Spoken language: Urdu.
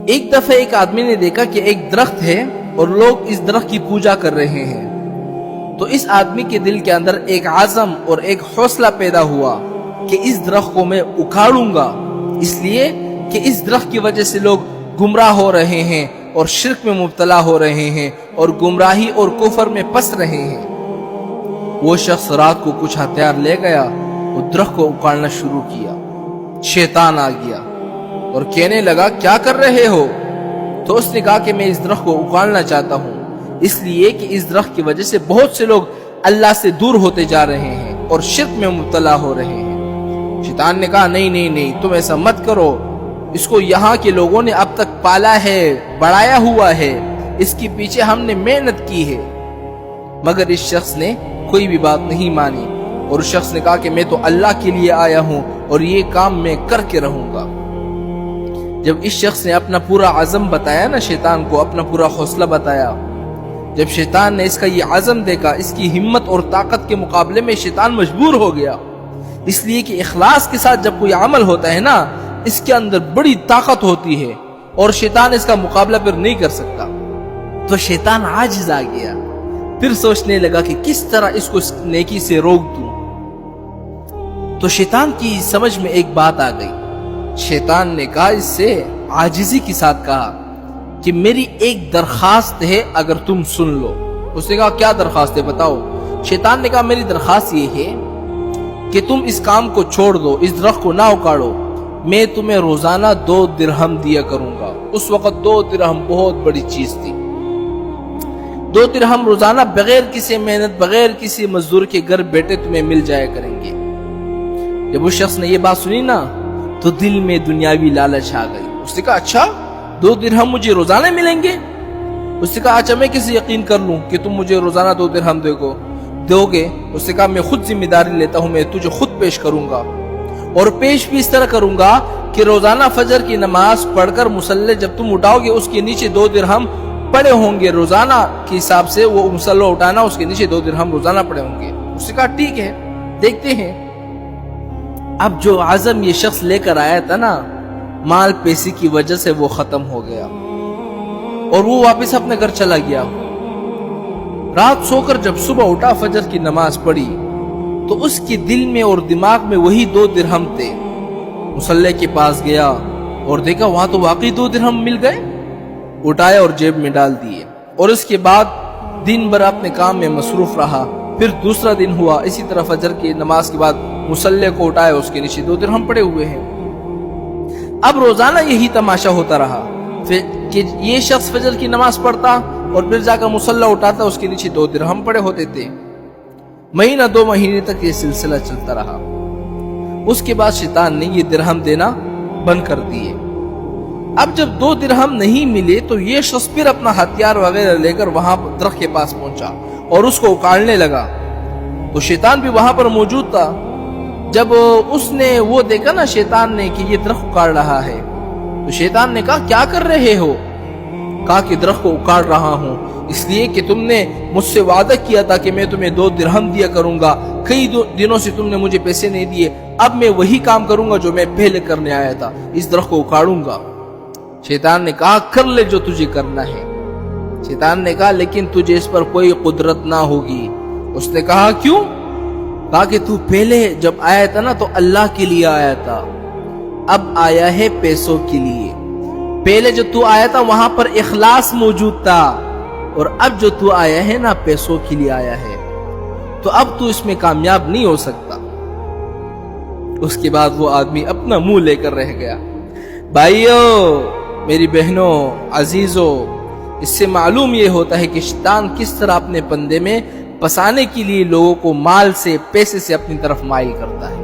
ایک دفعہ ایک آدمی نے دیکھا کہ ایک درخت ہے اور لوگ اس درخت کی پوجا کر رہے ہیں، تو اس آدمی کے دل کے اندر ایک عزم اور ایک حوصلہ پیدا ہوا کہ اس درخت کو میں اکھاڑوں گا، اس لیے کہ اس درخت کی وجہ سے لوگ گمراہ ہو رہے ہیں اور شرک میں مبتلا ہو رہے ہیں اور گمراہی اور کفر میں پس رہے ہیں۔ وہ شخص رات کو کچھ ہتھیار لے گیا اور درخت کو اکھاڑنا شروع کیا۔ شیطان آ گیا اور کہنے لگا کیا کر رہے ہو؟ تو اس نے کہا کہ میں اس درخت کو اکھاڑنا چاہتا ہوں، اس لیے کہ اس درخت کی وجہ سے بہت سے لوگ اللہ سے دور ہوتے جا رہے ہیں اور شرک میں مبتلا ہو رہے ہیں۔ شیطان نے کہا نہیں تم ایسا مت کرو، اس کو یہاں کے لوگوں نے اب تک پالا ہے، بڑھایا ہوا ہے، اس کے پیچھے ہم نے محنت کی ہے۔ مگر اس شخص نے کوئی بھی بات نہیں مانی اور اس شخص نے کہا کہ میں تو اللہ کے لیے آیا ہوں اور یہ کام میں کر کے رہوں گا۔ جب اس شخص نے اپنا پورا عزم بتایا نا شیطان کو، اپنا پورا حوصلہ بتایا، جب شیطان نے اس کا یہ عزم دیکھا، اس کی ہمت اور طاقت کے مقابلے میں شیطان مجبور ہو گیا، اس لیے کہ اخلاص کے ساتھ جب کوئی عمل ہوتا ہے نا، اس کے اندر بڑی طاقت ہوتی ہے اور شیطان اس کا مقابلہ پھر نہیں کر سکتا۔ تو شیطان عاجز آ گیا، پھر سوچنے لگا کہ کس طرح اس کو نیکی سے روک دوں۔ تو شیطان کی سمجھ میں ایک بات آ گئی۔ شیطان نے کہا اس سے عاجزی کے ساتھ کہا کہ میری ایک درخواست ہے، اگر تم سن لو۔ اس نے کہا کیا درخواست ہے بتاؤ؟ شیطان نے کہا میری درخواست یہ ہے کہ تم اس کام کو چھوڑ دو، اس درخت کو نہ اکھاڑو، میں تمہیں روزانہ 2 درہم دیا کروں گا۔ اس وقت 2 درہم بہت بڑی چیز تھی۔ 2 درہم روزانہ بغیر کسی محنت، بغیر کسی مزدور کے گھر بیٹھے تمہیں مل جایا کریں گے۔ جب اس شخص نے یہ بات سنی نا تو دل میں دنیاوی لالچ آ گئی۔ اس نے کہا اچھا 2 درہم مجھے روزانہ ملیں گے؟ اس نے کہا اچھا میں کیسے یقین کر لوں کہ تم مجھے روزانہ 2 درہم دو گے؟ اس نے کہا میں خود ذمہ داری لیتا ہوں، میں تجھے خود پیش کروں گا، اور پیش بھی اس طرح کروں گا کہ روزانہ فجر کی نماز پڑھ کر مصلی جب تم اٹھاؤ گے اس کے نیچے 2 درہم پڑے ہوں گے، روزانہ کے حساب سے وہ مصلی اٹھانا، اس کے نیچے 2 درہم روزانہ پڑے ہوں گے۔ اس نے کہا ٹھیک ہے دیکھتے ہیں۔ اب جو عزم یہ شخص لے کر آیا تھا نا، مال پیسے کی وجہ سے وہ ختم ہو گیا اور وہ واپس اپنے گھر چلا گیا۔ رات سو کر جب صبح اٹھا، فجر کی نماز پڑھی، تو اس کے دل میں اور دماغ میں وہی 2 درہم تھے۔ مصلی کے پاس گیا اور دیکھا وہاں تو واقعی 2 درہم مل گئے، اٹھائے اور جیب میں ڈال دیے، اور اس کے بعد دن بھر اپنے کام میں مصروف رہا۔ پھر دوسرا دن ہوا، اسی طرح فجر کی نماز کے بعد مصلی کو اٹھائے، اس کے نیچے 2 درہم پڑے ہوئے ہیں۔ اب روزانہ یہی تماشا ہوتا رہا کہ یہ شخص فجر کی نماز پڑھتا اور پھر جا کر مصلی اٹھاتا، اس کے نیچے 2 درہم پڑے ہوتے تھے۔ مہینہ 2 مہینے تک یہ سلسلہ چلتا رہا۔ اس کے بعد شیطان نے یہ درہم دینا بند کر دیے۔ اب جب 2 درہم نہیں ملے تو یہ شخص پھر اپنا ہتھیار وغیرہ لے کر وہاں درخت کے پاس پہنچا اور اس کو اکھاڑنے لگا۔ تو شیطان بھی وہاں پر موجود تھا۔ جب اس نے وہ دیکھا نا شیطان نے کہ یہ درخت اکھاڑ رہا ہے، تو شیطان نے کہا کیا کر رہے ہو؟ کہا کہ درخت کو اکھاڑ رہا ہوں، اس لیے کہ تم نے مجھ سے وعدہ کیا تھا کہ میں تمہیں 2 درہم دیا کروں گا، کئی دنوں سے تم نے مجھے پیسے نہیں دیے، اب میں وہی کام کروں گا جو میں پہلے کرنے آیا تھا، اس درخت کو اکھاڑوں گا۔ شیطان نے کہا کر لے جو تجھے کرنا ہے۔ شیطان نے کہا لیکن تجھے اس پر کوئی قدرت نہ ہوگی۔ اس نے کہا کیوں؟ کہا کہ تو پہلے جب آیا تھا نا تو اللہ کے لیے آیا تھا، اب آیا ہے پیسوں کے لیے۔ پہلے جو تو آیا تھا وہاں پر اخلاص موجود تھا، اور اب جو تو آیا ہے نا پیسوں کے لیے آیا ہے، تو اب تو اس میں کامیاب نہیں ہو سکتا۔ اس کے بعد وہ آدمی اپنا منہ لے کر رہ گیا۔ بھائیو، میری بہنوں، عزیزوں، اس سے معلوم یہ ہوتا ہے کہ شیطان کس طرح اپنے بندے میں پسانے کے لیے لوگوں کو مال سے، پیسے سے اپنی طرف مائل کرتا ہے۔